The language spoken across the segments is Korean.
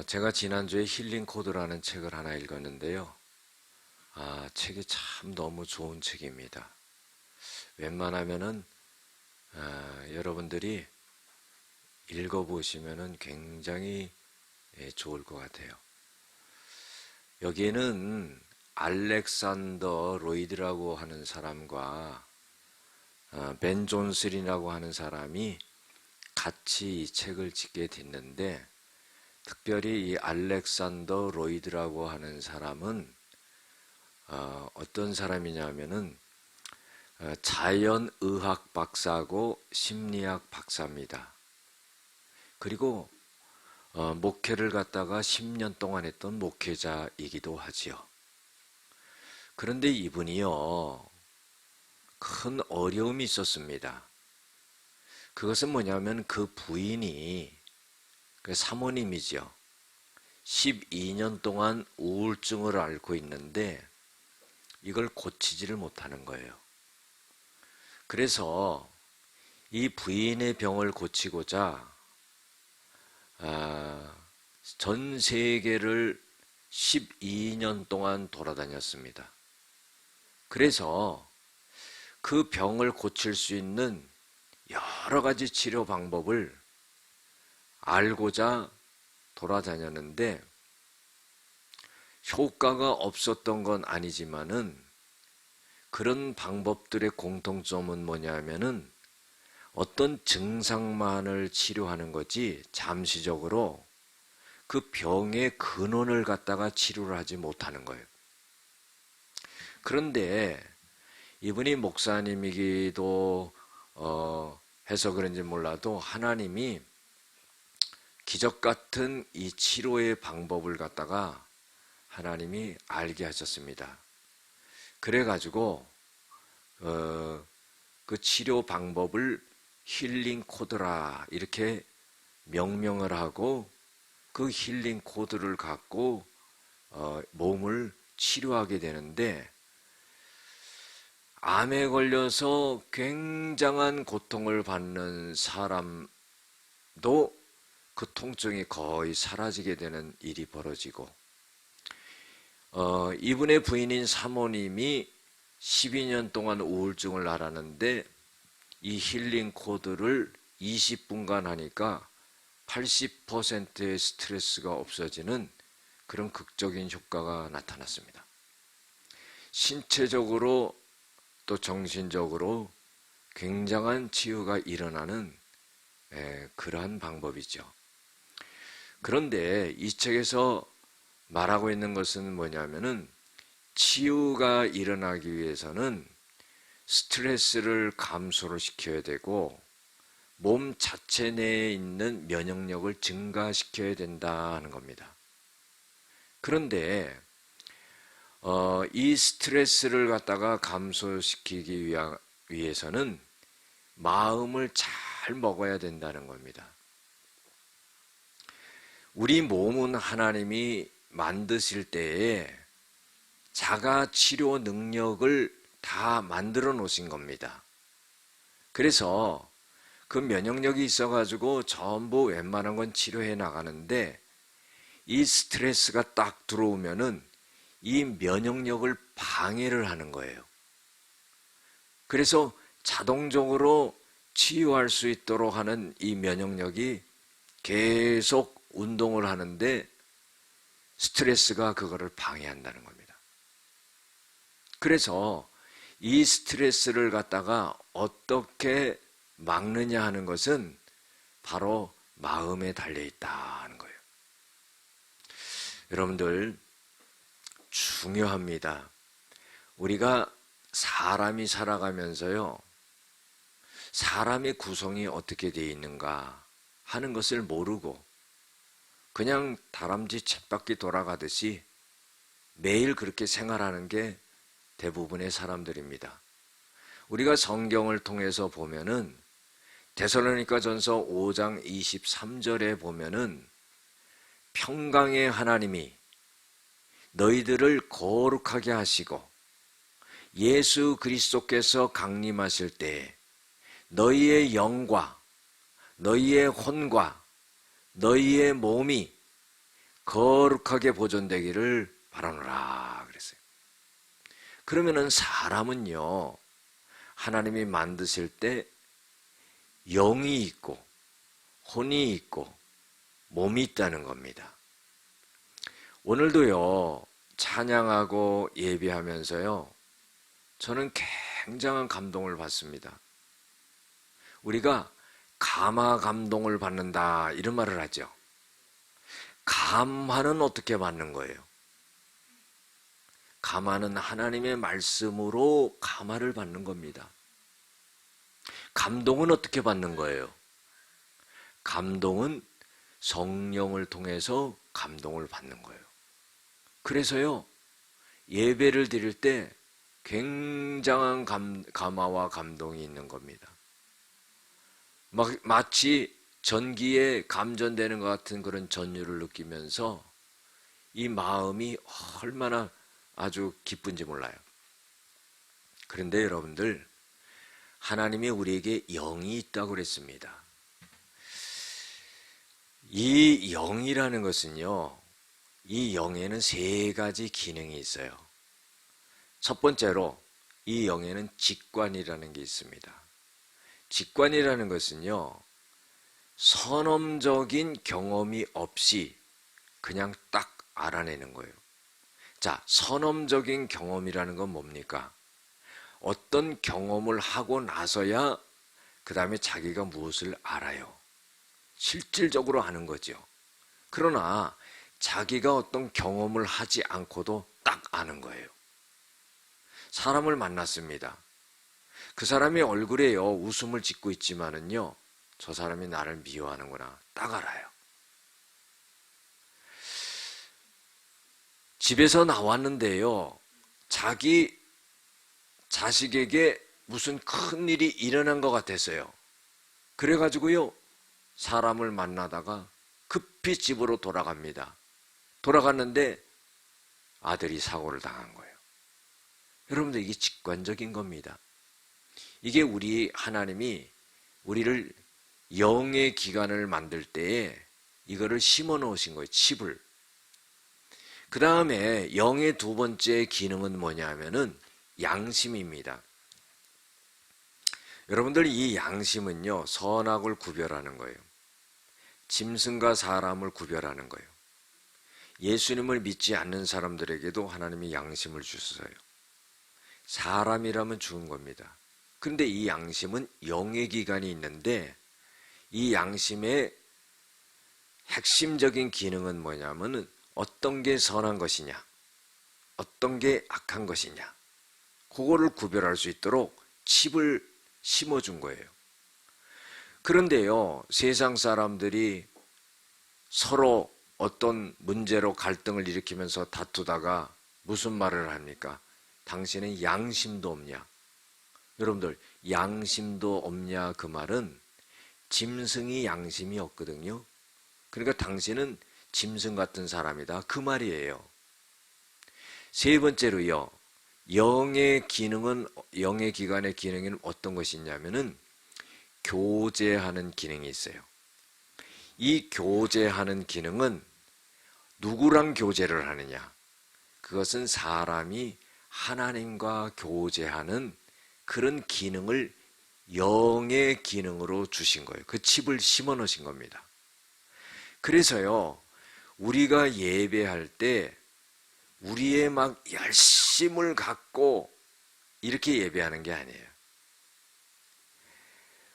제가 지난주에 힐링 코드라는 책을 하나 읽었는데요. 책이 참 너무 좋은 책입니다. 웬만하면은 여러분들이 읽어보시면은 굉장히 좋을 것 같아요. 여기에는 알렉산더 로이드라고 하는 사람과 벤 존슨이라고 하는 사람이 같이 이 책을 짓게 됐는데, 특별히 이 알렉산더 로이드라고 하는 사람은 어떤 사람이냐면은 자연의학 박사고 심리학 박사입니다. 그리고 목회를 갖다가 10년 동안 했던 목회자이기도 하지요. 그런데 이분이요, 큰 어려움이 있었습니다. 그것은 뭐냐면 그 부인이, 그 사모님이죠, 12년 동안 우울증을 앓고 있는데 이걸 고치지를 못하는 거예요. 그래서 이 부인의 병을 고치고자 전 세계를 12년 동안 돌아다녔습니다. 그래서 그 병을 고칠 수 있는 여러 가지 치료 방법을 알고자 돌아다녔는데 효과가 없었던 건 아니지만은, 그런 방법들의 공통점은 뭐냐면은 어떤 증상만을 치료하는 거지 잠시적으로 그 병의 근원을 갖다가 치료를 하지 못하는 거예요. 그런데 이분이 목사님이기도 해서 그런지 몰라도 하나님이 기적 같은 이 치료의 방법을 갖다가 하나님이 알게 하셨습니다. 그래가지고 그 치료 방법을 힐링 코드라 이렇게 명명을 하고, 그 힐링 코드를 갖고 몸을 치료하게 되는데, 암에 걸려서 굉장한 고통을 받는 사람도 그 통증이 거의 사라지게 되는 일이 벌어지고, 이분의 부인인 사모님이 12년 동안 우울증을 앓았는데 이 힐링 코드를 20분간 하니까 80%의 스트레스가 없어지는 그런 극적인 효과가 나타났습니다. 신체적으로 또 정신적으로 굉장한 치유가 일어나는 그러한 방법이죠. 그런데 이 책에서 말하고 있는 것은 뭐냐면은, 치유가 일어나기 위해서는 스트레스를 감소를 시켜야 되고 몸 자체 내에 있는 면역력을 증가시켜야 된다는 겁니다. 그런데 이 스트레스를 갖다가 감소시키기 위해서는 마음을 잘 먹어야 된다는 겁니다. 우리 몸은 하나님이 만드실 때에 자가 치료 능력을 다 만들어 놓으신 겁니다. 그래서 그 면역력이 있어가지고 전부 웬만한 건 치료해 나가는데, 이 스트레스가 딱 들어오면은 이 면역력을 방해를 하는 거예요. 그래서 자동적으로 치유할 수 있도록 하는 이 면역력이 계속 운동을 하는데 스트레스가 그거를 방해한다는 겁니다. 그래서 이 스트레스를 갖다가 어떻게 막느냐 하는 것은 바로 마음에 달려있다는 거예요. 여러분들, 중요합니다. 우리가 사람이 살아가면서요, 사람의 구성이 어떻게 되어 있는가 하는 것을 모르고 그냥 다람쥐 쳇바퀴 돌아가듯이 매일 그렇게 생활하는 게 대부분의 사람들입니다. 우리가 성경을 통해서 보면은 데살로니가전서 5장 23절에 보면은 평강의 하나님이 너희들을 거룩하게 하시고 예수 그리스도께서 강림하실 때에 너희의 영과 너희의 혼과 너희의 몸이 거룩하게 보존되기를 바라노라 그랬어요. 그러면은 사람은요, 하나님이 만드실 때 영이 있고 혼이 있고 몸이 있다는 겁니다. 오늘도요, 찬양하고 예배하면서요, 저는 굉장한 감동을 받습니다. 우리가 감화 감동을 받는다 이런 말을 하죠. 감화는 어떻게 받는 거예요? 감화는 하나님의 말씀으로 감화를 받는 겁니다. 감동은 어떻게 받는 거예요? 감동은 성령을 통해서 감동을 받는 거예요. 그래서요, 예배를 드릴 때 굉장한 감화와 감동이 있는 겁니다. 마치 전기에 감전되는 것 같은 그런 전율을 느끼면서 이 마음이 얼마나 아주 기쁜지 몰라요. 그런데 여러분들, 하나님이 우리에게 영이 있다고 그랬습니다. 이 영이라는 것은요, 이 영에는 세 가지 기능이 있어요. 첫 번째로 이 영에는 직관이라는 게 있습니다. 직관이라는 것은요, 선험적인 경험이 없이 그냥 딱 알아내는 거예요. 자, 선험적인 경험이라는 건 뭡니까? 어떤 경험을 하고 나서야 그 다음에 자기가 무엇을 알아요. 실질적으로 아는 거죠. 그러나 자기가 어떤 경험을 하지 않고도 딱 아는 거예요. 사람을 만났습니다. 그 사람의 얼굴에요, 웃음을 짓고 있지만은요, 저 사람이 나를 미워하는구나 딱 알아요. 집에서 나왔는데요, 자기 자식에게 무슨 큰 일이 일어난 것 같았어요. 그래가지고요, 사람을 만나다가 급히 집으로 돌아갑니다. 돌아갔는데 아들이 사고를 당한 거예요. 여러분들, 이게 직관적인 겁니다. 이게 우리 하나님이 우리를 영의 기관을 만들 때에 이거를 심어 놓으신 거예요. 칩을. 그 다음에 영의 두 번째 기능은 뭐냐면은 양심입니다. 여러분들, 이 양심은요, 선악을 구별하는 거예요. 짐승과 사람을 구별하는 거예요. 예수님을 믿지 않는 사람들에게도 하나님이 양심을 주셨어요. 사람이라면 주는 겁니다. 그런데 이 양심은 영의 기관이 있는데, 이 양심의 핵심적인 기능은 뭐냐면은 어떤 게 선한 것이냐, 어떤 게 악한 것이냐, 그거를 구별할 수 있도록 칩을 심어준 거예요. 그런데요, 세상 사람들이 서로 어떤 문제로 갈등을 일으키면서 다투다가 무슨 말을 합니까? 당신은 양심도 없냐? 여러분들, 양심도 없냐, 그 말은 짐승이 양심이 없거든요. 그러니까 당신은 짐승 같은 사람이다, 그 말이에요. 세 번째로요, 영의 기능은, 영의 기관의 기능은 어떤 것이 있냐면은 교제하는 기능이 있어요. 이 교제하는 기능은 누구랑 교제를 하느냐? 그것은 사람이 하나님과 교제하는 그런 기능을 영의 기능으로 주신 거예요. 그 칩을 심어 놓으신 겁니다. 그래서요, 우리가 예배할 때 우리의 막 열심을 갖고 이렇게 예배하는 게 아니에요.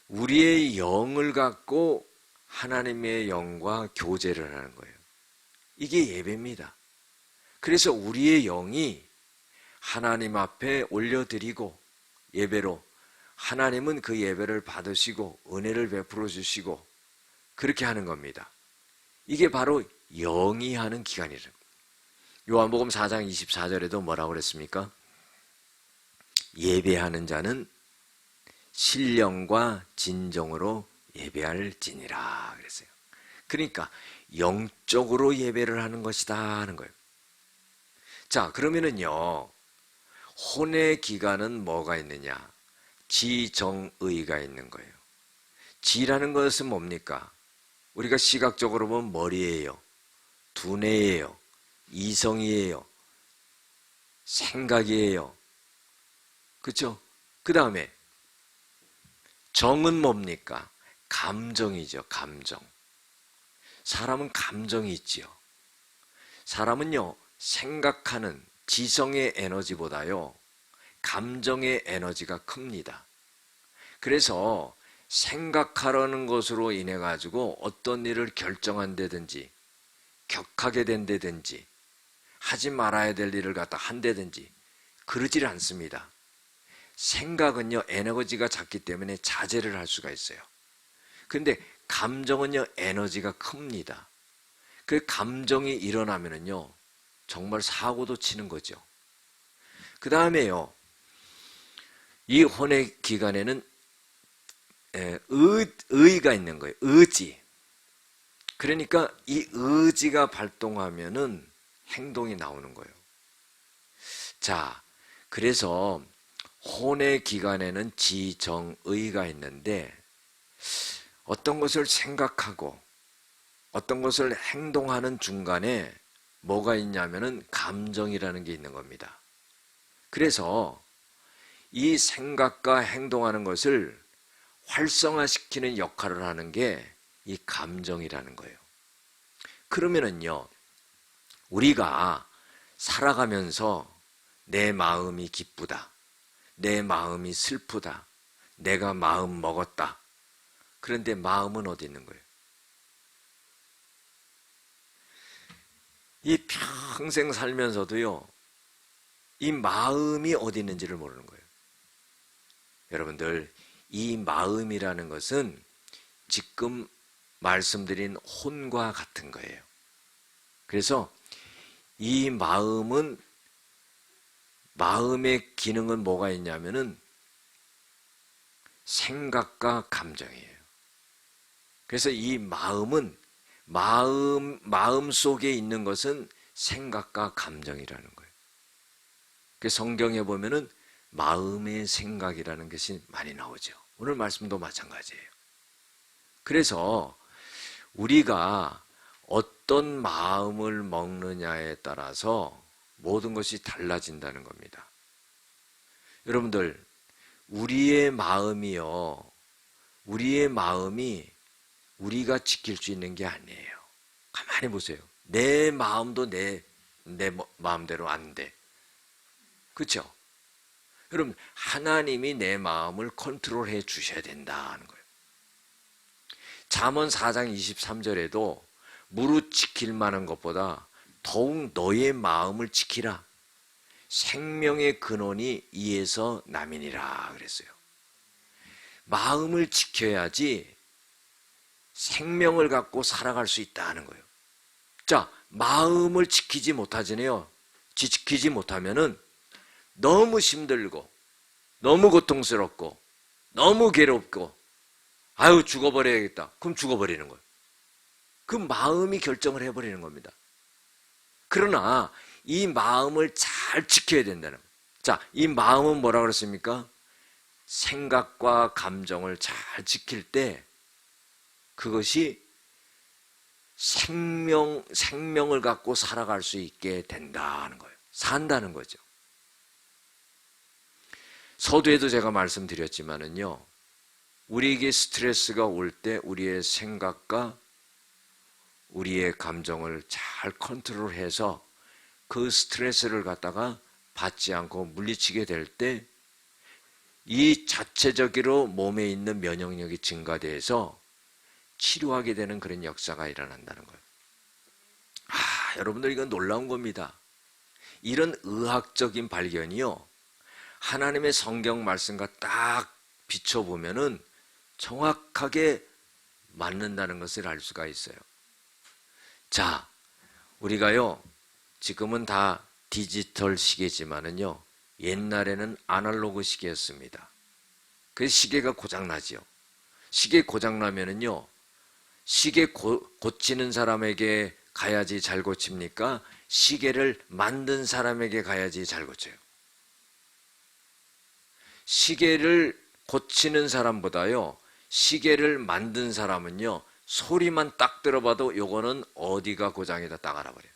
우리의 영을 갖고 하나님의 영과 교제를 하는 거예요. 이게 예배입니다. 그래서 우리의 영이 하나님 앞에 올려드리고 예배로, 하나님은 그 예배를 받으시고 은혜를 베풀어 주시고 그렇게 하는 겁니다. 이게 바로 영이 하는 기간이죠. 요한복음 4장 24절에도 뭐라고 그랬습니까? 예배하는 자는 신령과 진정으로 예배할지니라 그랬어요. 그러니까 영적으로 예배를 하는 것이다 하는 거예요. 자, 그러면은요, 혼의 기간은 뭐가 있느냐? 지정의가 있는 거예요. 지라는 것은 뭡니까? 우리가 시각적으로 보면 머리예요. 두뇌예요, 이성이에요, 생각이에요. 그렇죠? 그 다음에 정은 뭡니까? 감정이죠. 감정. 사람은 감정이 있지요. 사람은요, 생각하는 지성의 에너지보다요, 감정의 에너지가 큽니다. 그래서 생각하려는 것으로 인해 가지고 어떤 일을 결정한다든지 격하게 된다든지 하지 말아야 될 일을 갖다 한다든지 그러질 않습니다. 생각은요, 에너지가 작기 때문에 자제를 할 수가 있어요. 근데 감정은요, 에너지가 큽니다. 그 감정이 일어나면은요, 정말 사고도 치는 거죠. 그 다음에요, 이 혼의 기간에는 의가 있는 거예요. 의지. 그러니까 이 의지가 발동하면은 행동이 나오는 거예요. 자, 그래서 혼의 기간에는 지정의가 있는데 어떤 것을 생각하고 어떤 것을 행동하는 중간에 뭐가 있냐면은 감정이라는 게 있는 겁니다. 그래서 이 생각과 행동하는 것을 활성화시키는 역할을 하는 게 이 감정이라는 거예요. 그러면은요, 우리가 살아가면서 내 마음이 기쁘다, 내 마음이 슬프다, 내가 마음 먹었다. 그런데 마음은 어디 있는 거예요? 이 평생 살면서도요, 이 마음이 어디 있는지를 모르는 거예요. 여러분들, 이 마음이라는 것은 지금 말씀드린 혼과 같은 거예요. 그래서 이 마음은, 마음의 기능은 뭐가 있냐면은 생각과 감정이에요. 그래서 이 마음은, 마음 속에 있는 것은 생각과 감정이라는 거예요. 그 성경에 보면은 마음의 생각이라는 것이 많이 나오죠. 오늘 말씀도 마찬가지예요. 그래서 우리가 어떤 마음을 먹느냐에 따라서 모든 것이 달라진다는 겁니다. 여러분들, 우리의 마음이요, 우리의 마음이 우리가 지킬 수 있는 게 아니에요. 가만히 보세요. 내 마음도 내 마음대로 안 돼. 그렇죠? 여러분, 하나님이 내 마음을 컨트롤해 주셔야 된다는 거예요. 잠언 4장 23절에도 무릇 지킬 만한 것보다 더욱 너의 마음을 지키라. 생명의 근원이 이에서 남이니라 그랬어요. 마음을 지켜야지 생명을 갖고 살아갈 수 있다는 거예요. 자, 마음을 지키지 못하잖아요. 지키지 못하면은 너무 힘들고 너무 고통스럽고 너무 괴롭고 아유 죽어버려야겠다. 그럼 죽어버리는 거예요. 그 마음이 결정을 해버리는 겁니다. 그러나 이 마음을 잘 지켜야 된다는 거예요. 자, 이 마음은 뭐라 그랬습니까? 생각과 감정을 잘 지킬 때 그것이 생명을 갖고 살아갈 수 있게 된다는 거예요. 산다는 거죠. 서두에도 제가 말씀드렸지만은요, 우리에게 스트레스가 올 때 우리의 생각과 우리의 감정을 잘 컨트롤해서 그 스트레스를 갖다가 받지 않고 물리치게 될 때 이 자체적으로 몸에 있는 면역력이 증가돼서 치료하게 되는 그런 역사가 일어난다는 거예요. 여러분들 이건 놀라운 겁니다. 이런 의학적인 발견이요, 하나님의 성경 말씀과 딱 비춰보면은 정확하게 맞는다는 것을 알 수가 있어요. 자, 우리가요, 지금은 다 디지털 시계지만은요, 옛날에는 아날로그 시계였습니다. 그 시계가 고장나지요. 시계 고장나면은요, 시계 고치는 사람에게 가야지 잘 고칩니까? 시계를 만든 사람에게 가야지 잘 고쳐요. 시계를 고치는 사람보다요, 시계를 만든 사람은요, 소리만 딱 들어봐도 요거는 어디가 고장이다 딱 알아버려요.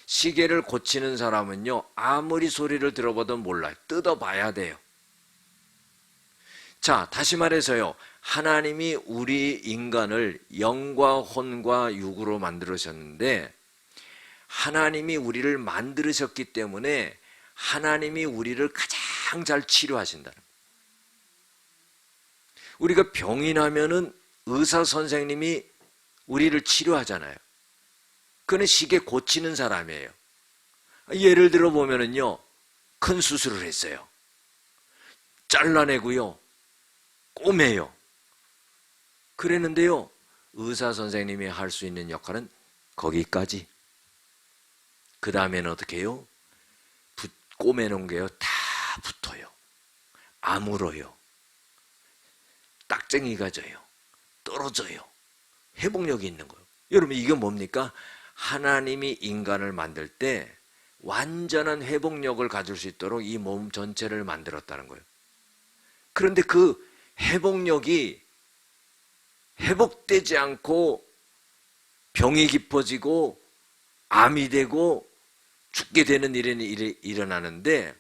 시계를 고치는 사람은요, 아무리 소리를 들어봐도 몰라요. 뜯어봐야 돼요. 자, 다시 말해서요, 하나님이 우리 인간을 영과 혼과 육으로 만들으셨는데, 하나님이 우리를 만들으셨기 때문에 하나님이 우리를 가장 잘 치료하신다는 거예요. 우리가 병이 나면은 의사 선생님이 우리를 치료하잖아요. 그는 시계 고치는 사람이에요. 예를 들어 보면은요, 큰 수술을 했어요. 잘라내고요, 꼬매요. 그랬는데요, 의사 선생님이 할 수 있는 역할은 거기까지. 그 다음에는 어떻게 해요? 꼬매놓은 게요, 다 붙어요. 아물어요. 딱쟁이가 져요. 떨어져요. 회복력이 있는 거예요. 여러분, 이게 뭡니까? 하나님이 인간을 만들 때 완전한 회복력을 가질 수 있도록 이 몸 전체를 만들었다는 거예요. 그런데 그 회복력이 회복되지 않고 병이 깊어지고 암이 되고 죽게 되는 일이 일어나는데,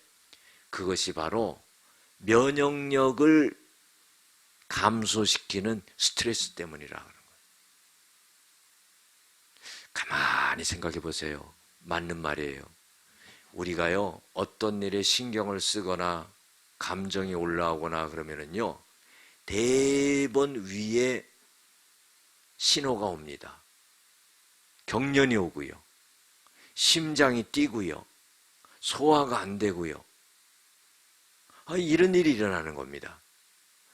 그것이 바로 면역력을 감소시키는 스트레스 때문이라 그런 거예요. 가만히 생각해 보세요. 맞는 말이에요. 우리가요, 어떤 일에 신경을 쓰거나 감정이 올라오거나 그러면은요, 대번 위에 신호가 옵니다. 경련이 오고요, 심장이 뛰고요, 소화가 안 되고요. 이런 일이 일어나는 겁니다.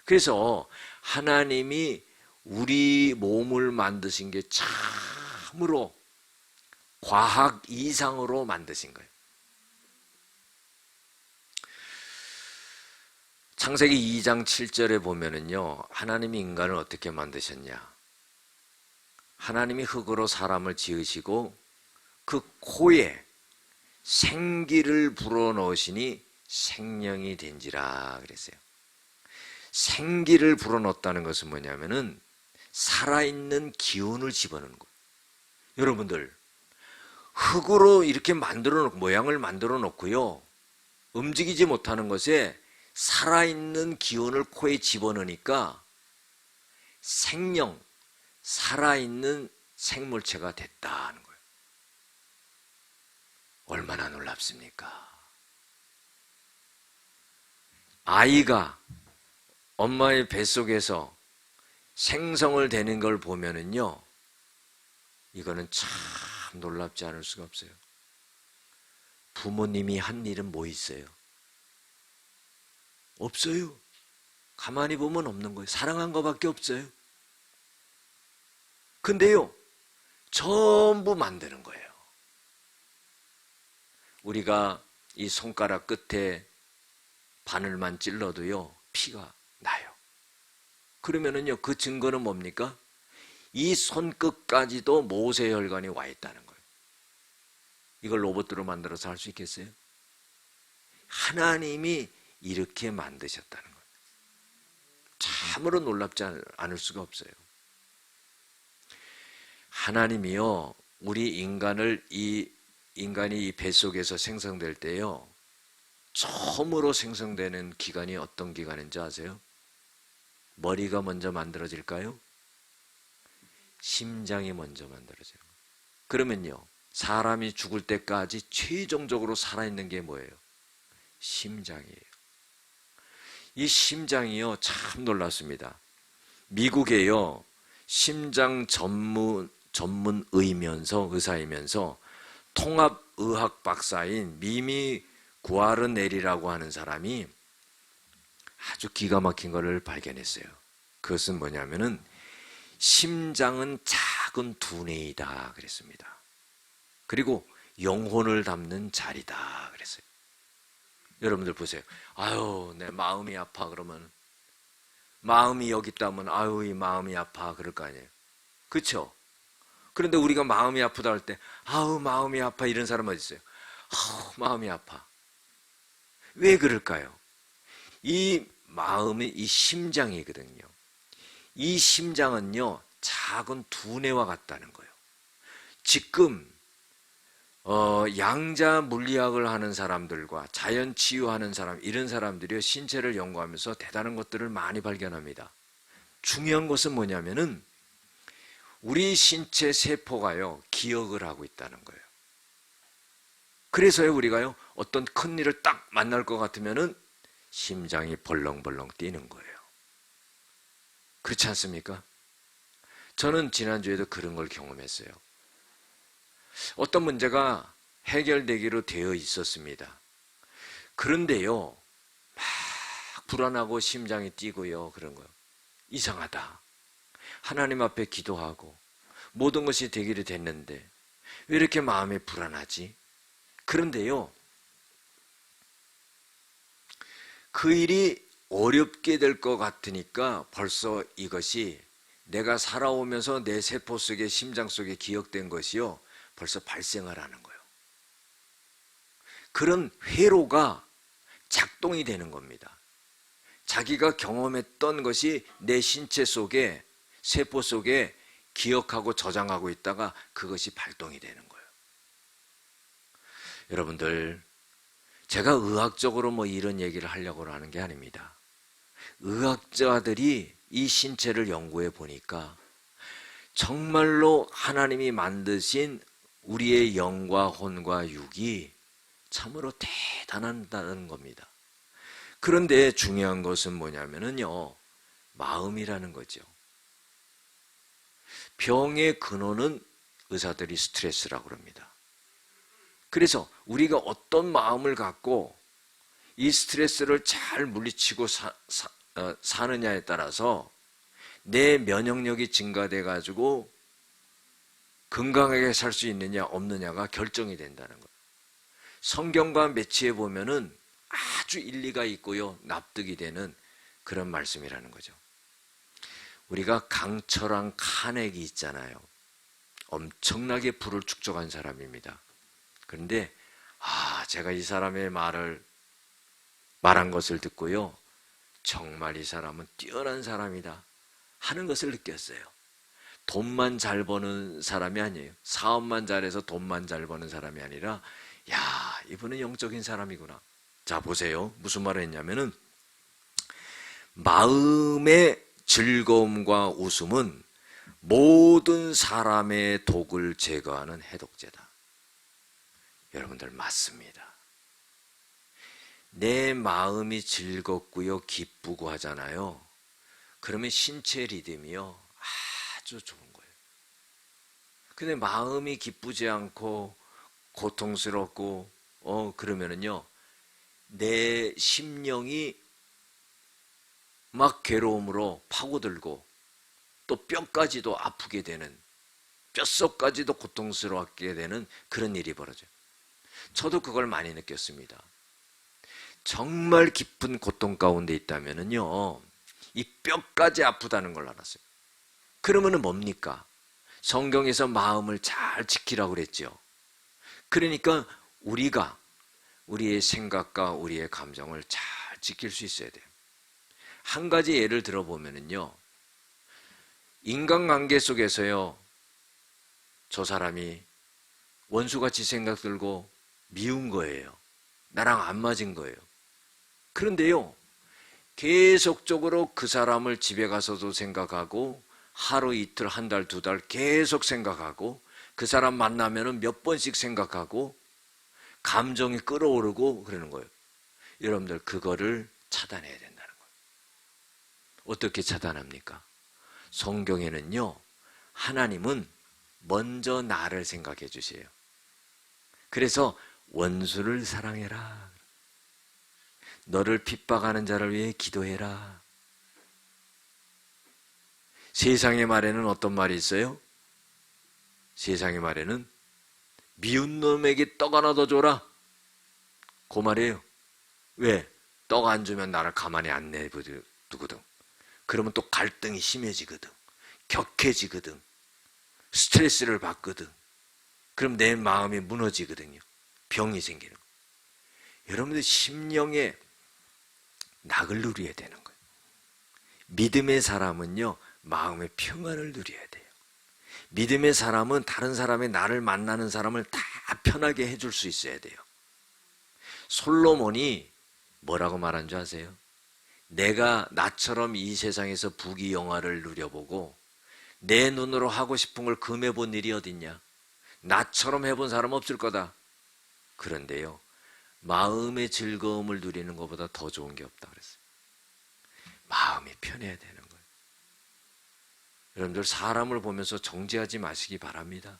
그래서 하나님이 우리 몸을 만드신 게 참으로 과학 이상으로 만드신 거예요. 창세기 2장 7절에 보면은요, 하나님이 인간을 어떻게 만드셨냐? 하나님이 흙으로 사람을 지으시고 그 코에 생기를 불어넣으시니 생명이 된지라 그랬어요. 생기를 불어넣었다는 것은 뭐냐면은 살아있는 기운을 집어넣는 거예요. 여러분들, 흙으로 이렇게 모양을 만들어 놓고요, 움직이지 못하는 것에 살아있는 기운을 코에 집어넣으니까 살아있는 생물체가 됐다는 거예요. 얼마나 놀랍습니까? 아이가 엄마의 뱃속에서 생성을 되는 걸 보면은요, 이거는 참 놀랍지 않을 수가 없어요. 부모님이 한 일은 뭐 있어요? 없어요. 가만히 보면 없는 거예요. 사랑한 것밖에 없어요. 근데요, 전부 만드는 거예요. 우리가 이 손가락 끝에 바늘만 찔러도요, 피가 나요. 그러면은요, 그 증거는 뭡니까? 이 손끝까지도 모세혈관이 와 있다는 거예요. 이걸 로봇으로 만들어서 할 수 있겠어요? 하나님이 이렇게 만드셨다는 거예요. 참으로 놀랍지 않을 수가 없어요. 하나님이요, 우리 인간이 이 뱃속에서 생성될 때요, 처음으로 생성되는 기관이 어떤 기관인지 아세요? 머리가 먼저 만들어질까요? 심장이 먼저 만들어져요. 그러면요, 사람이 죽을 때까지 최종적으로 살아있는 게 뭐예요? 심장이에요. 이 심장이요, 참 놀랐습니다. 미국에요, 심장 의사이면서 통합의학 박사인 미미 구아르넬이라고 하는 사람이 아주 기가 막힌 것을 발견했어요. 그것은 뭐냐면은 심장은 작은 두뇌이다 그랬습니다. 그리고 영혼을 담는 자리다 그랬어요. 여러분들 보세요. 아유, 내 마음이 아파 그러면, 마음이 여기 있다면 아유, 이 마음이 아파 그럴 거 아니에요. 그렇죠? 그런데 우리가 마음이 아프다 할 때 아우, 마음이 아파 이런 사람 어디 있어요? 아우, 마음이 아파. 왜 그럴까요? 이 마음이 이 심장이거든요. 이 심장은요, 작은 두뇌와 같다는 거예요. 지금 양자 물리학을 하는 사람들과 자연 치유하는 사람, 이런 사람들이 신체를 연구하면서 대단한 것들을 많이 발견합니다. 중요한 것은 뭐냐면은 우리 신체 세포가요, 기억을 하고 있다는 거예요. 그래서요, 우리가요, 어떤 큰 일을 딱 만날 것 같으면은 심장이 벌렁벌렁 뛰는 거예요. 그렇지 않습니까? 저는 지난주에도 그런 걸 경험했어요. 어떤 문제가 해결되기로 되어 있었습니다. 그런데요, 막 불안하고 심장이 뛰고요, 그런 거요. 이상하다. 하나님 앞에 기도하고 모든 것이 되기로 됐는데 왜 이렇게 마음이 불안하지? 그런데요, 그 일이 어렵게 될 것 같으니까 벌써 이것이 내가 살아오면서 내 세포 속에, 심장 속에 기억된 것이요, 벌써 발생을 하는 거예요. 그런 회로가 작동이 되는 겁니다. 자기가 경험했던 것이 내 신체 속에, 세포 속에 기억하고 저장하고 있다가 그것이 발동이 되는 거예요. 여러분들, 제가 의학적으로 뭐 이런 얘기를 하려고 하는 게 아닙니다. 의학자들이 이 신체를 연구해 보니까 정말로 하나님이 만드신 우리의 영과 혼과 육이 참으로 대단하다는 겁니다. 그런데 중요한 것은 뭐냐면요, 마음이라는 거죠. 병의 근원은 의사들이 스트레스라고 합니다. 그래서 우리가 어떤 마음을 갖고 이 스트레스를 잘 물리치고 사느냐에 따라서 내 면역력이 증가돼 가지고 건강하게 살 수 있느냐 없느냐가 결정이 된다는 거예요. 성경과 매치해 보면은 아주 일리가 있고요, 납득이 되는 그런 말씀이라는 거죠. 우리가 강철왕 카네기 있잖아요. 엄청나게 부를 축적한 사람입니다. 그런데 제가 이 사람의 말한 것을 듣고요, 정말 이 사람은 뛰어난 사람이다 하는 것을 느꼈어요. 돈만 잘 버는 사람이 아니에요. 사업만 잘해서 돈만 잘 버는 사람이 아니라, 야, 이분은 영적인 사람이구나. 자, 보세요. 무슨 말을 했냐면은, 마음의 즐거움과 웃음은 모든 사람의 독을 제거하는 해독제다. 여러분들, 맞습니다. 내 마음이 즐겁고요, 기쁘고 하잖아요. 그러면 신체 리듬이요, 아주 좋은 거예요. 근데 마음이 기쁘지 않고 고통스럽고 그러면은요, 내 심령이 막 괴로움으로 파고들고 또 뼈까지도 아프게 되는, 뼛속까지도 고통스럽게 되는 그런 일이 벌어져요. 저도 그걸 많이 느꼈습니다. 정말 깊은 고통 가운데 있다면은요, 이 뼈까지 아프다는 걸 알았어요. 그러면은 뭡니까? 성경에서 마음을 잘 지키라고 그랬죠. 그러니까 우리가 우리의 생각과 우리의 감정을 잘 지킬 수 있어야 돼요. 한 가지 예를 들어보면은요, 인간관계 속에서요, 저 사람이 원수같이 생각 들고 미운 거예요. 나랑 안 맞은 거예요. 그런데요, 계속적으로 그 사람을 집에 가서도 생각하고, 하루 이틀 한 달 두 달 계속 생각하고, 그 사람 만나면은 몇 번씩 생각하고, 감정이 끌어오르고 그러는 거예요. 여러분들, 그거를 차단해야 된다는 거예요. 어떻게 차단합니까? 성경에는요, 하나님은 먼저 나를 생각해 주세요. 그래서 원수를 사랑해라, 너를 핍박하는 자를 위해 기도해라. 세상의 말에는 어떤 말이 있어요? 세상의 말에는 미운 놈에게 떡 하나 더 줘라, 그 말이에요. 왜? 떡 안 주면 나를 가만히 안 내두거든. 그러면 또 갈등이 심해지거든, 격해지거든, 스트레스를 받거든. 그럼 내 마음이 무너지거든요. 병이 생기는 거예요. 여러분들, 심령에 낙을 누려야 되는 거예요. 믿음의 사람은요, 마음의 평안을 누려야 돼요. 믿음의 사람은 다른 사람의 나를 만나는 사람을 다 편하게 해줄 수 있어야 돼요. 솔로몬이 뭐라고 말한 줄 아세요? 내가 나처럼 이 세상에서 부귀영화를 누려보고 내 눈으로 하고 싶은 걸 금해본 일이 어딨냐? 나처럼 해본 사람 없을 거다. 그런데요, 마음의 즐거움을 누리는 것보다 더 좋은 게 없다 그랬어요. 마음이 편해야 되는 거예요. 여러분들 사람을 보면서 정죄하지 마시기 바랍니다.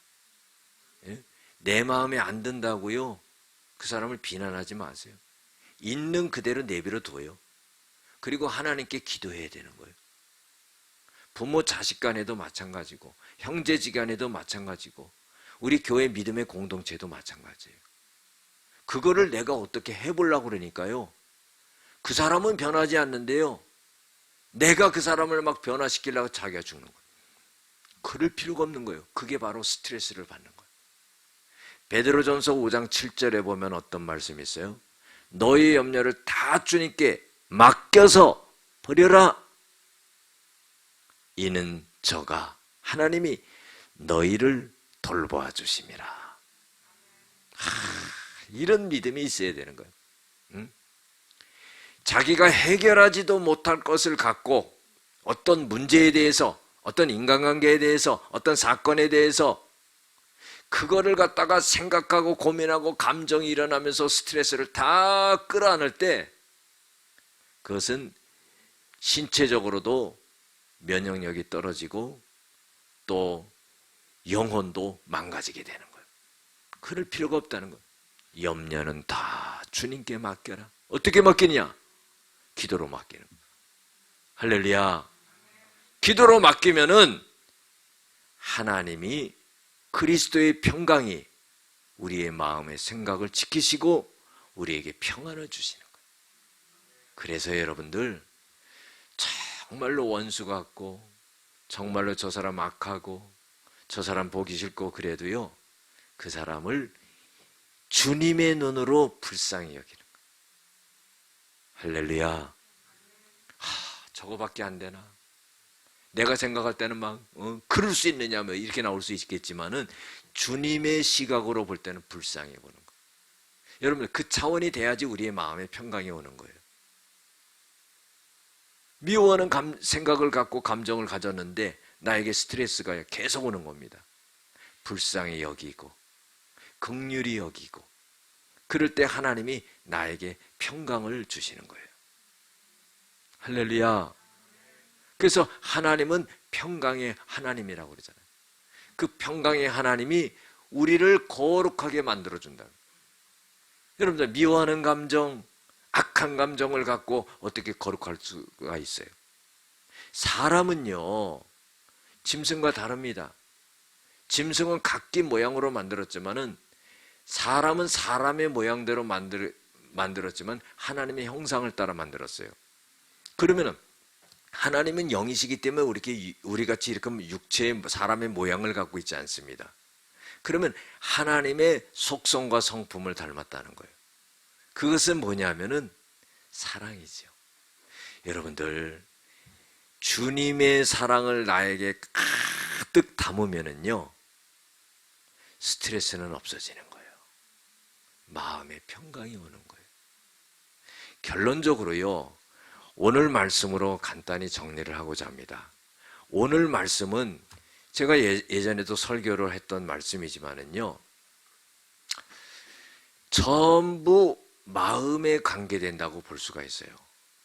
예? 내 마음에 안 든다고요, 그 사람을 비난하지 마세요. 있는 그대로 내버려 둬요. 그리고 하나님께 기도해야 되는 거예요. 부모 자식 간에도 마찬가지고 형제지간에도 마찬가지고 우리 교회 믿음의 공동체도 마찬가지예요. 그거를 내가 어떻게 해보려고 그러니까요, 그 사람은 변하지 않는데요, 내가 그 사람을 막 변화시키려고 자기가 죽는 거예요. 그럴 필요가 없는 거예요. 그게 바로 스트레스를 받는 거예요. 베드로전서 5장 7절에 보면 어떤 말씀이 있어요? 너희 염려를 다 주님께 맡겨서 버려라. 이는 저가 하나님이 너희를 돌보아 주심이라. 이런 믿음이 있어야 되는 거예요. 응? 자기가 해결하지도 못할 것을 갖고 어떤 문제에 대해서, 어떤 인간관계에 대해서, 어떤 사건에 대해서 그거를 갖다가 생각하고 고민하고 감정이 일어나면서 스트레스를 다 끌어안을 때 그것은 신체적으로도 면역력이 떨어지고 또 영혼도 망가지게 되는 거예요. 그럴 필요가 없다는 거예요. 염려는 다 주님께 맡겨라. 어떻게 맡기냐? 기도로 맡기는 거예요. 할렐루야. 기도로 맡기면은 하나님이 그리스도의 평강이 우리의 마음의 생각을 지키시고 우리에게 평안을 주시는 거예요. 그래서 여러분들 정말로 원수 같고 정말로 저 사람 악하고 저 사람 보기 싫고 그래도요, 그 사람을 주님의 눈으로 불쌍히 여기는 거예요. 할렐루야. 저거밖에 안 되나? 내가 생각할 때는 막 그럴 수 있느냐 뭐 이렇게 나올 수 있겠지만은 주님의 시각으로 볼 때는 불쌍히 보는 거예요. 여러분, 그 차원이 돼야지 우리의 마음에 평강이 오는 거예요. 미워하는 생각을 갖고 감정을 가졌는데 나에게 스트레스가 계속 오는 겁니다. 불쌍히 여기고 긍휼히 여기고 그럴 때 하나님이 나에게 평강을 주시는 거예요. 할렐루야. 그래서 하나님은 평강의 하나님이라고 그러잖아요. 그 평강의 하나님이 우리를 거룩하게 만들어준다. 여러분들, 미워하는 감정, 악한 감정을 갖고 어떻게 거룩할 수가 있어요? 사람은요, 짐승과 다릅니다. 짐승은 각기 모양으로 만들었지만은 사람은 사람의 모양대로 만들었지만 하나님의 형상을 따라 만들었어요. 그러면은 하나님은 영이시기 때문에 우리같이 이렇게 육체의 사람의 모양을 갖고 있지 않습니다. 그러면 하나님의 속성과 성품을 닮았다는 거예요. 그것은 뭐냐면은 사랑이죠. 여러분들, 주님의 사랑을 나에게 가득 담으면은요, 스트레스는 없어지는 거예요. 마음의 평강이 오는 거예요. 결론적으로요, 오늘 말씀으로 간단히 정리를 하고자 합니다. 오늘 말씀은 제가 예전에도 설교를 했던 말씀이지만은요, 전부 마음에 관계된다고 볼 수가 있어요.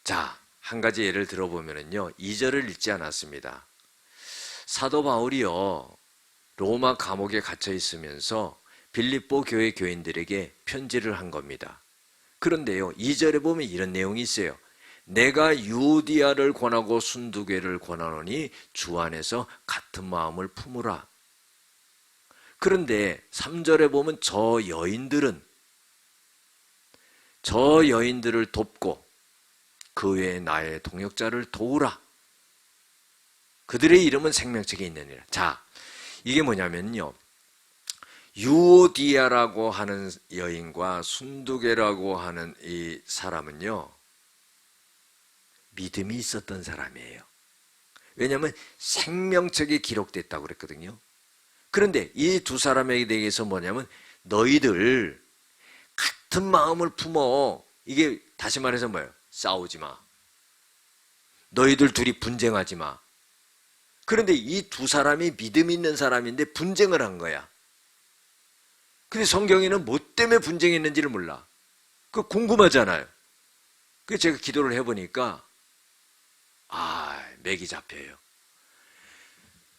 자, 한 가지 예를 들어보면은요, 2절을 읽지 않았습니다. 사도 바울이요, 로마 감옥에 갇혀 있으면서 빌립보 교회 교인들에게 편지를 한 겁니다. 그런데요, 2절에 보면 이런 내용이 있어요. 내가 유오디아를 권하고 순두개를 권하노니 주 안에서 같은 마음을 품으라. 그런데 3절에 보면 저 여인들을 돕고 그 외에 나의 동역자를 도우라. 그들의 이름은 생명책에 있느니라. 자, 이게 뭐냐면요, 유오디아라고 하는 여인과 순두개라고 하는 이 사람은요, 믿음이 있었던 사람이에요. 왜냐하면 생명책에 기록됐다고 그랬거든요. 그런데 이 두 사람에게 대해서 뭐냐면 너희들 같은 마음을 품어. 이게 다시 말해서 뭐예요? 싸우지 마. 너희들 둘이 분쟁하지 마. 그런데 이 두 사람이 믿음 있는 사람인데 분쟁을 한 거야. 근데 성경에는 뭐 때문에 분쟁했는지를 몰라. 그 궁금하잖아요. 그래서 제가 기도를 해보니까 맥이 잡혀요.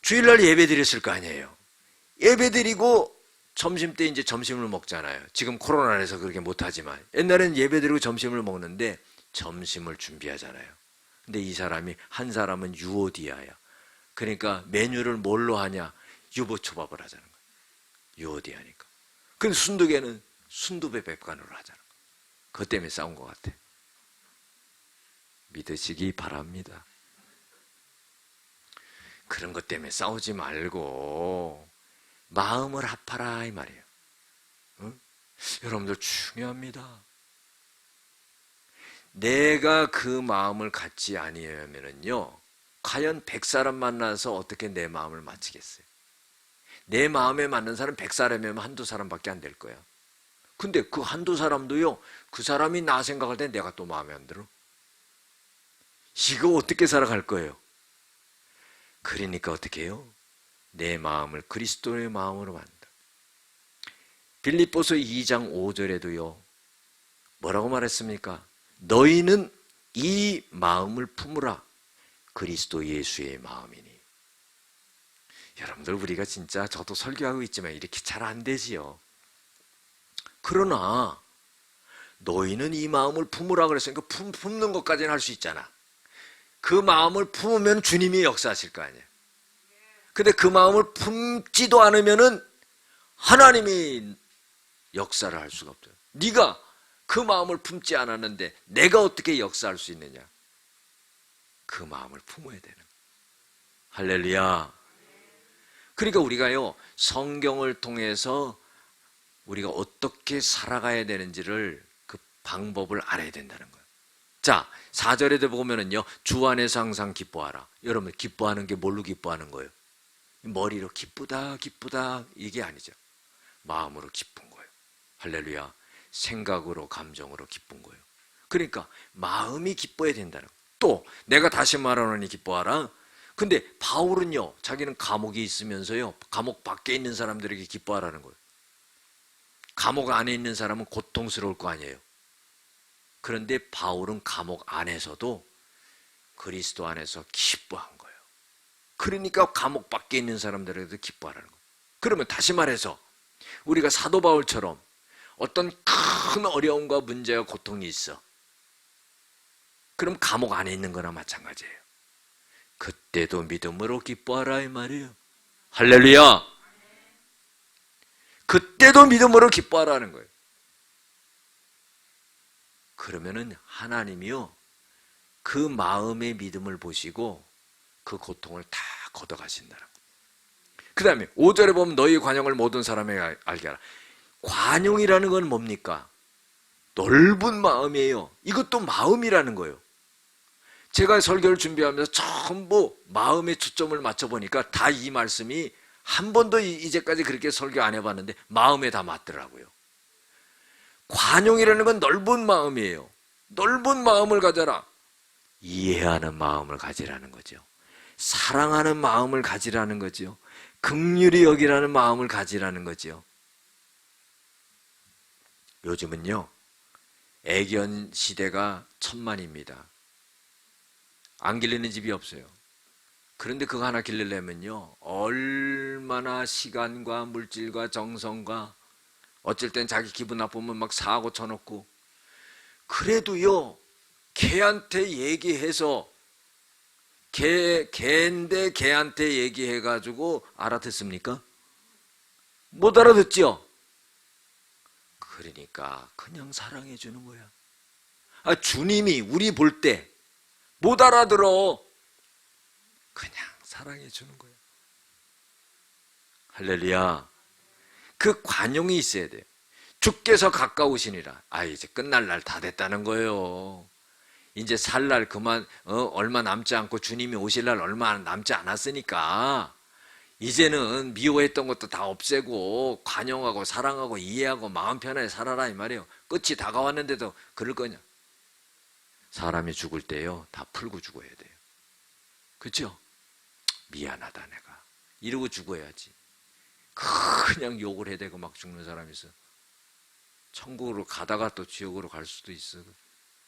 주일날 예배 드렸을 거 아니에요. 예배 드리고 점심 때 이제 점심을 먹잖아요. 지금 코로나라서 그렇게 못하지만 옛날에는 예배 드리고 점심을 먹는데 점심을 준비하잖아요. 근데 이 사람이 한 사람은 유오디아야. 그러니까 메뉴를 뭘로 하냐? 유부초밥을 하자는 거예요. 유오디아니까. 근데 순두개는 순두배 백반으로 하자는 거예요. 그것 때문에 싸운 것 같아. 믿으시기 바랍니다. 그런 것 때문에 싸우지 말고 마음을 합하라 이 말이에요. 응? 여러분들 중요합니다. 내가 그 마음을 갖지 아니하면은요, 과연 100사람 만나서 어떻게 내 마음을 맞추겠어요? 내 마음에 맞는 사람 100사람이면 한두 사람밖에 안 될 거야. 근데 그 한두 사람도요, 그 사람이 나 생각할 때 내가 또 마음에 안 들어. 이거 어떻게 살아갈 거예요? 그러니까 어떻게 해요? 내 마음을 그리스도의 마음으로 만든다. 빌립보서 2장 5절에도요. 뭐라고 말했습니까? 너희는 이 마음을 품으라. 그리스도 예수의 마음이니. 여러분들 우리가 진짜 저도 설교하고 있지만 이렇게 잘 안 되지요. 그러나 너희는 이 마음을 품으라 그랬으니까 품는 것까지는 할 수 있잖아. 그 마음을 품으면 주님이 역사하실 거 아니에요. 근데 그 마음을 품지도 않으면은 하나님이 역사를 할 수가 없어요. 네가 그 마음을 품지 않았는데 내가 어떻게 역사할 수 있느냐? 그 마음을 품어야 되는 거예요. 할렐루야. 그러니까 우리가요, 성경을 통해서 우리가 어떻게 살아가야 되는지를 그 방법을 알아야 된다는 거예요. 자, 4절에도 보면은요, 주 안에서 항상 기뻐하라. 여러분, 기뻐하는 게 뭘로 기뻐하는 거예요? 머리로 기쁘다, 기쁘다, 이게 아니죠. 마음으로 기쁜 거예요. 할렐루야. 생각으로, 감정으로 기쁜 거예요. 그러니까 마음이 기뻐야 된다는 거예요. 또 내가 다시 말하노니 기뻐하라. 근데 바울은요, 자기는 감옥에 있으면서요, 감옥 밖에 있는 사람들에게 기뻐하라는 거예요. 감옥 안에 있는 사람은 고통스러울 거 아니에요. 그런데 바울은 감옥 안에서도 그리스도 안에서 기뻐한 거예요. 그러니까 감옥 밖에 있는 사람들에게도 기뻐하라는 거예요. 그러면 다시 말해서 우리가 사도 바울처럼 어떤 큰 어려움과 문제와 고통이 있어. 그럼 감옥 안에 있는 거나 마찬가지예요. 그때도 믿음으로 기뻐하라 이 말이에요. 할렐루야. 그때도 믿음으로 기뻐하라는 거예요. 그러면은 하나님이요, 그 마음의 믿음을 보시고 그 고통을 다 걷어가신다는 거예요. 그 다음에 5절에 보면 너희 관용을 모든 사람에게 알게 하라. 관용이라는 건 뭡니까? 넓은 마음이에요. 이것도 마음이라는 거예요. 제가 설교를 준비하면서 전부 마음에 초점을 맞춰보니까 다 이 말씀이 한 번도 이제까지 그렇게 설교 안 해봤는데 마음에 다 맞더라고요. 관용이라는 건 넓은 마음이에요. 넓은 마음을 가져라. 이해하는 마음을 가지라는 거죠. 사랑하는 마음을 가지라는 거죠. 긍휼히 여기라는 마음을 가지라는 거죠. 요즘은요, 애견 시대가 천만입니다. 안 길르는 집이 없어요. 그런데 그거 하나 기르려면요, 얼마나 시간과 물질과 정성과, 어쩔 땐 자기 기분 나쁘면 막 사고 쳐놓고, 그래도요, 개한테 얘기해서, 개인데 개한테 얘기해가지고 알아듣습니까? 못 알아듣죠? 그러니까 그냥 사랑해 주는 거야. 주님이 우리 볼 때 못 알아들어. 그냥 사랑해 주는 거야. 할렐루야. 그 관용이 있어야 돼요. 주께서 가까우시니라. 이제 끝날 날 다 됐다는 거예요. 이제 살 날 그만 얼마 남지 않고 주님이 오실 날 얼마 남지 않았으니까 이제는 미워했던 것도 다 없애고 관용하고 사랑하고 이해하고 마음 편하게 살아라 이 말이에요. 끝이 다가왔는데도 그럴 거냐? 사람이 죽을 때요 다 풀고 죽어야 돼요. 그렇죠? 미안하다 내가 이러고 죽어야지. 그냥 욕을 해대고 막 죽는 사람이 있어. 천국으로 가다가 또 지옥으로 갈 수도 있어.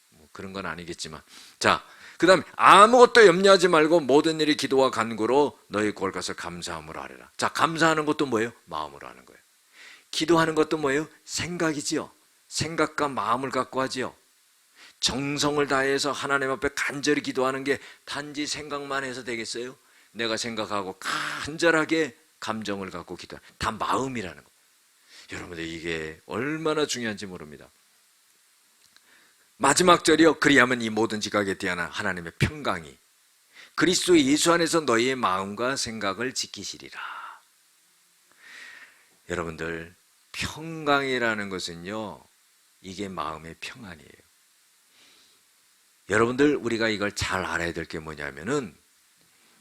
뭐 그런 건 아니겠지만. 자, 그 다음에 아무것도 염려하지 말고 모든 일이 기도와 간구로 너희 구할 것을 감사함으로 하리라. 자, 감사하는 것도 뭐예요? 마음으로 하는 거예요. 기도하는 것도 뭐예요? 생각이지요. 생각과 마음을 갖고 하지요. 정성을 다해서 하나님 앞에 간절히 기도하는 게 단지 생각만 해서 되겠어요? 내가 생각하고 간절하게 감정을 갖고 기도하는 다 마음이라는 거. 여러분들 이게 얼마나 중요한지 모릅니다. 마지막 절이요. 그리하면 이 모든 지각에 대한 하나님의 평강이 그리스도 예수 안에서 너희의 마음과 생각을 지키시리라. 여러분들 평강이라는 것은요. 이게 마음의 평안이에요. 여러분들 우리가 이걸 잘 알아야 될 게 뭐냐면은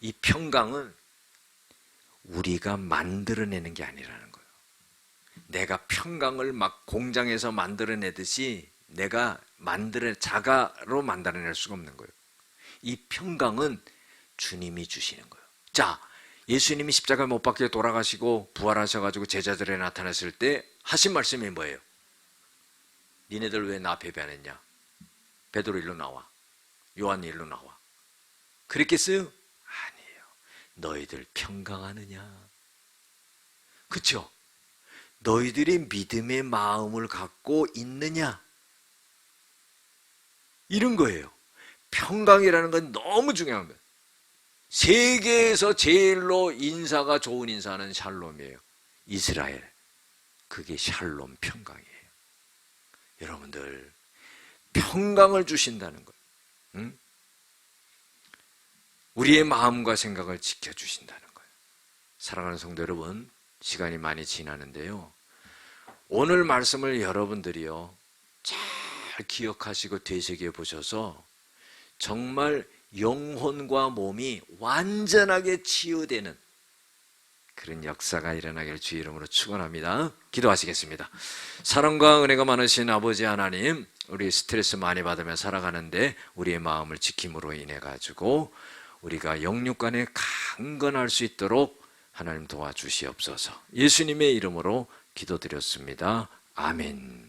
이 평강은 우리가 만들어내는 게 아니라는 거예요. 내가 평강을 막 공장에서 만들어내듯이 내가 자가로 만들어낼 수가 없는 거예요. 이 평강은 주님이 주시는 거예요. 자, 예수님이 십자가 못 박혀 돌아가시고 부활하셔가지고 제자들에 나타났을 때 하신 말씀이 뭐예요? 니네들 왜 나 배반했냐? 베드로 일로 나와. 요한 일로 나와. 그랬겠어요? 아니에요. 너희들 평강하느냐? 그렇죠? 너희들이 믿음의 마음을 갖고 있느냐? 이런 거예요. 평강이라는 건 너무 중요한 거예요. 세계에서 제일로 인사가 좋은 인사는 샬롬이에요. 이스라엘. 그게 샬롬 평강이에요. 여러분들 평강을 주신다는 거예요. 응? 우리의 마음과 생각을 지켜주신다는 거예요. 사랑하는 성도 여러분, 시간이 많이 지나는데요. 오늘 말씀을 여러분들이요 잘 기억하시고 되새겨 보셔서 정말 영혼과 몸이 완전하게 치유되는 그런 역사가 일어나길 주의 이름으로 축원합니다. 기도하시겠습니다. 사랑과 은혜가 많으신 아버지 하나님, 우리 스트레스 많이 받으며 살아가는데 우리의 마음을 지킴으로 인해 가지고 우리가 영육간에 강건할 수 있도록 하나님 도와주시옵소서. 예수님의 이름으로 기도드렸습니다. 아멘.